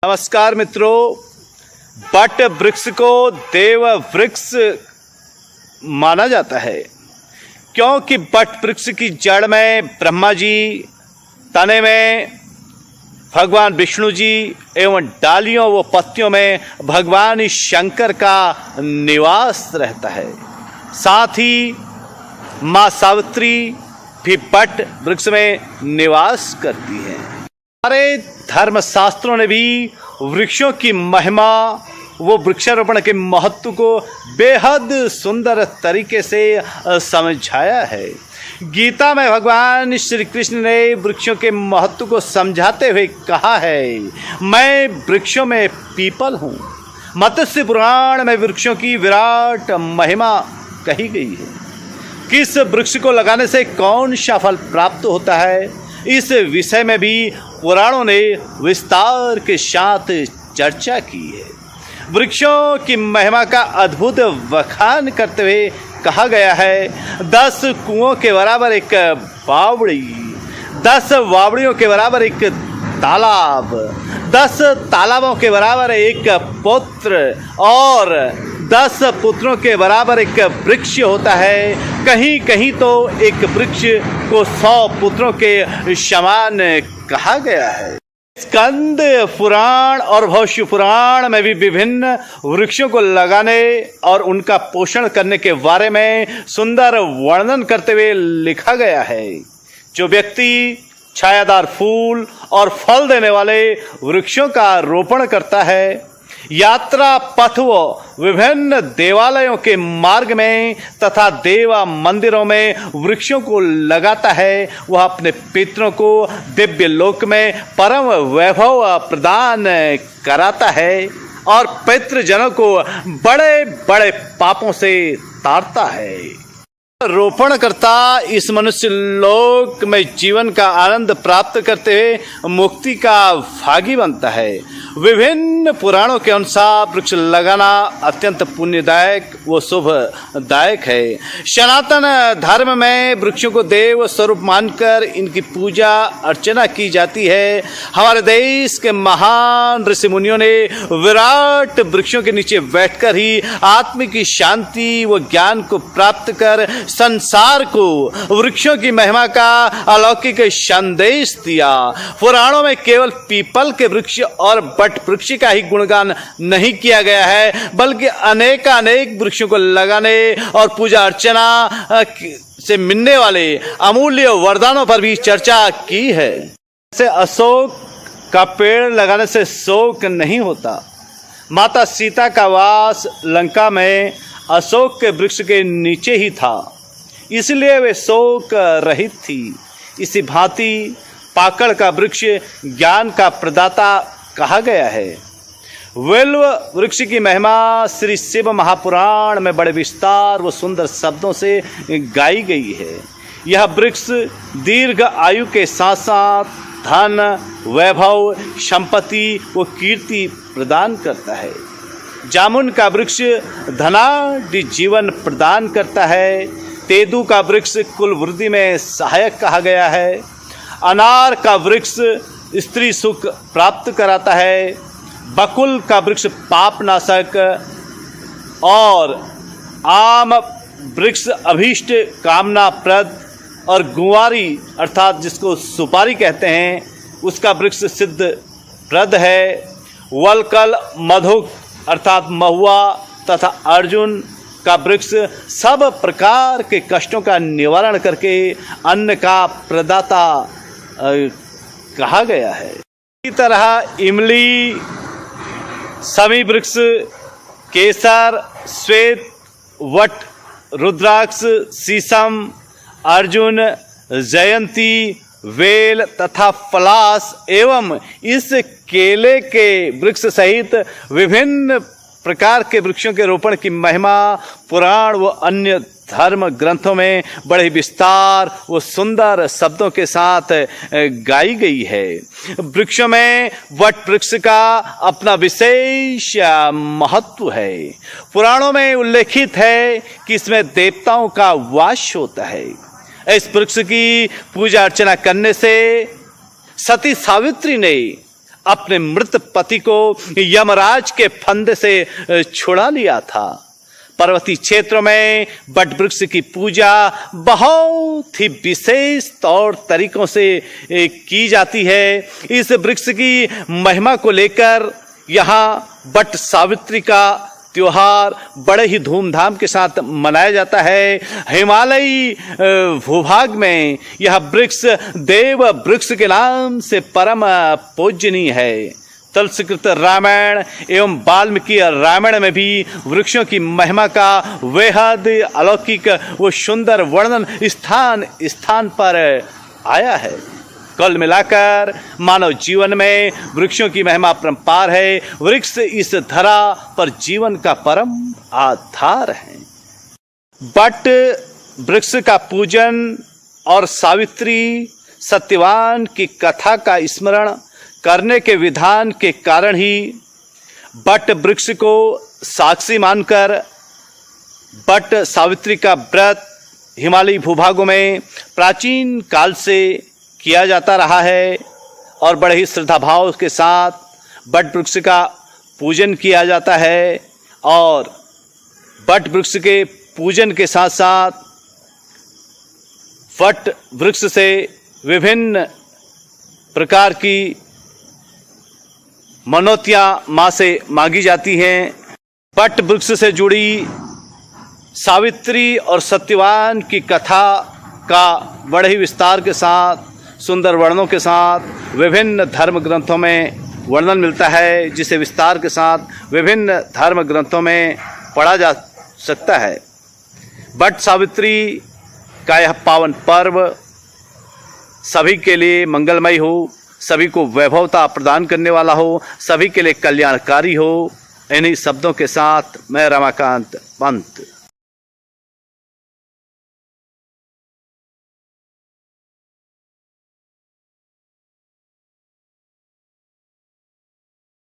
नमस्कार मित्रों, बट वृक्ष को देव वृक्ष माना जाता है क्योंकि बट वृक्ष की जड़ में ब्रह्मा जी, तने में भगवान विष्णु जी एवं डालियों व पत्तियों में भगवान शंकर का निवास रहता है। साथ ही माँ सावित्री भी बट वृक्ष में निवास करती है। हमारे धर्मशास्त्रों ने भी वृक्षों की महिमा वो वृक्षारोपण के महत्व को बेहद सुंदर तरीके से समझाया है। गीता में भगवान श्री कृष्ण ने वृक्षों के महत्व को समझाते हुए कहा है, मैं वृक्षों में पीपल हूँ। मत्स्य पुराण में वृक्षों की विराट महिमा कही गई है। किस वृक्ष को लगाने से कौन सा फल प्राप्त होता है, इस विषय में भी पुराणों ने विस्तार के साथ चर्चा की है। वृक्षों की महिमा का अद्भुत बखान करते हुए कहा गया है, 10 कुओं के बराबर एक बावड़ी, 10 बावड़ियों के बराबर एक तालाब, 10 तालाबों के बराबर एक पुत्र और 10 पुत्रों के बराबर एक वृक्ष होता है। कहीं कहीं तो एक वृक्ष को 100 पुत्रों के समान कहा गया है। स्कंद पुराण और भविष्य पुराण में भी विभिन्न वृक्षों को लगाने और उनका पोषण करने के बारे में सुंदर वर्णन करते हुए लिखा गया है। जो व्यक्ति छायादार फूल और फल देने वाले वृक्षों का रोपण करता है, यात्रा पथ व विभिन्न देवालयों के मार्ग में तथा देवा मंदिरों में वृक्षों को लगाता है, वह अपने पितरों को दिव्य लोक में परम वैभव प्रदान कराता है और पितृजनों को बड़े बड़े पापों से तारता है। रोपण करता इस मनुष्य लोक में जीवन का आनंद प्राप्त करते हुए मुक्ति का भागी बनता है। विभिन्न पुराणों के अनुसार वृक्ष लगाना अत्यंत पुण्यदायक व शुभदायक है। सनातन धर्म में वृक्षों को देव स्वरूप मानकर इनकी पूजा अर्चना की जाती है। हमारे देश के महान ऋषि मुनियों ने विराट वृक्षों के नीचे बैठकर ही आत्मिक शांति व ज्ञान को प्राप्त कर संसार को वृक्षों की महिमा का अलौकिक संदेश दिया। पुराणों में केवल पीपल के वृक्ष और बट वृक्ष का ही गुणगान नहीं किया गया है, बल्कि अनेक वृक्षों को लगाने और पूजा अर्चना से मिलने वाले अमूल्य वरदानों पर भी चर्चा की है। जैसे अशोक का पेड़ लगाने से शोक नहीं होता। माता सीता का वास लंका में अशोक के वृक्ष के नीचे ही था, इसलिए वे शोक रहित थी। इसी भांति पाकड़ का वृक्ष ज्ञान का प्रदाता कहा गया है। वेल्व वृक्ष की महिमा श्री शिव महापुराण में बड़े विस्तार व सुंदर शब्दों से गाई गई है। यह वृक्ष दीर्घ आयु के साथ साथ धन, वैभव, संपत्ति व कीर्ति प्रदान करता है। जामुन का वृक्ष धनाढ्य जीवन प्रदान करता है। तेंदू का वृक्ष कुल वृद्धि में सहायक कहा गया है। अनार का वृक्ष स्त्री सुख प्राप्त कराता है। बकुल का वृक्ष पाप नाशक और आम वृक्ष अभीष्ट कामना प्रद और गुंवारी अर्थात जिसको सुपारी कहते हैं उसका वृक्ष सिद्ध प्रद है। वलकल मधुक अर्थात महुआ तथा अर्जुन का वृक्ष सब प्रकार के कष्टों का निवारण करके अन्न का प्रदाता कहा गया है। इसी तरह इमली, समी वृक्ष, केसर, श्वेत, वट, रुद्राक्ष, शीशम, अर्जुन, जयंती, वेल तथा पलाश एवं इस केले के वृक्ष सहित विभिन्न प्रकार के वृक्षों के रोपण की महिमा पुराण व अन्य धर्म ग्रंथों में बड़े विस्तार व सुंदर शब्दों के साथ गाई गई है। वृक्षों में वट वृक्ष का अपना विशेष महत्व है। पुराणों में उल्लेखित है कि इसमें देवताओं का वास होता है। इस वृक्ष की पूजा अर्चना करने से सती सावित्री ने अपने मृत पति को यमराज के फंदे से छुड़ा लिया था। पर्वतीय क्षेत्रों में बट वृक्ष की पूजा बहुत ही विशेष तौर तरीकों से की जाती है। इस वृक्ष की महिमा को लेकर यहाँ बट सावित्री का त्योहार बड़े ही धूमधाम के साथ मनाया जाता है। हिमालयी भूभाग में यह वृक्ष देव वृक्ष के नाम से परम पूजनीय है। तुलसीकृत रामायण एवं वाल्मीकि रामायण में भी वृक्षों की महिमा का बेहद अलौकिक व सुंदर वर्णन स्थान स्थान पर आया है। कुल मिलाकर मानव जीवन में वृक्षों की महिमा परंपार है। वृक्ष इस धरा पर जीवन का परम आधार है। बट वृक्ष का पूजन और सावित्री सत्यवान की कथा का स्मरण करने के विधान के कारण ही बट वृक्ष को साक्षी मानकर बट सावित्री का व्रत हिमालयी भूभागों में प्राचीन काल से किया जाता रहा है और बड़े ही श्रद्धा भाव के साथ बट वृक्ष का पूजन किया जाता है। और बट वृक्ष के पूजन के साथ साथ बट वृक्ष से विभिन्न प्रकार की मनौतियां मां से मांगी जाती हैं। बट वृक्ष से जुड़ी सावित्री और सत्यवान की कथा का बड़े ही विस्तार के साथ सुंदर वर्णनों के साथ विभिन्न धर्म ग्रंथों में वर्णन मिलता है, जिसे विस्तार के साथ विभिन्न धर्म ग्रंथों में पढ़ा जा सकता है। बट सावित्री का यह पावन पर्व सभी के लिए मंगलमय हो, सभी को वैभवता प्रदान करने वाला हो, सभी के लिए कल्याणकारी हो। इन्हीं शब्दों के साथ मैं रमाकांत पंत।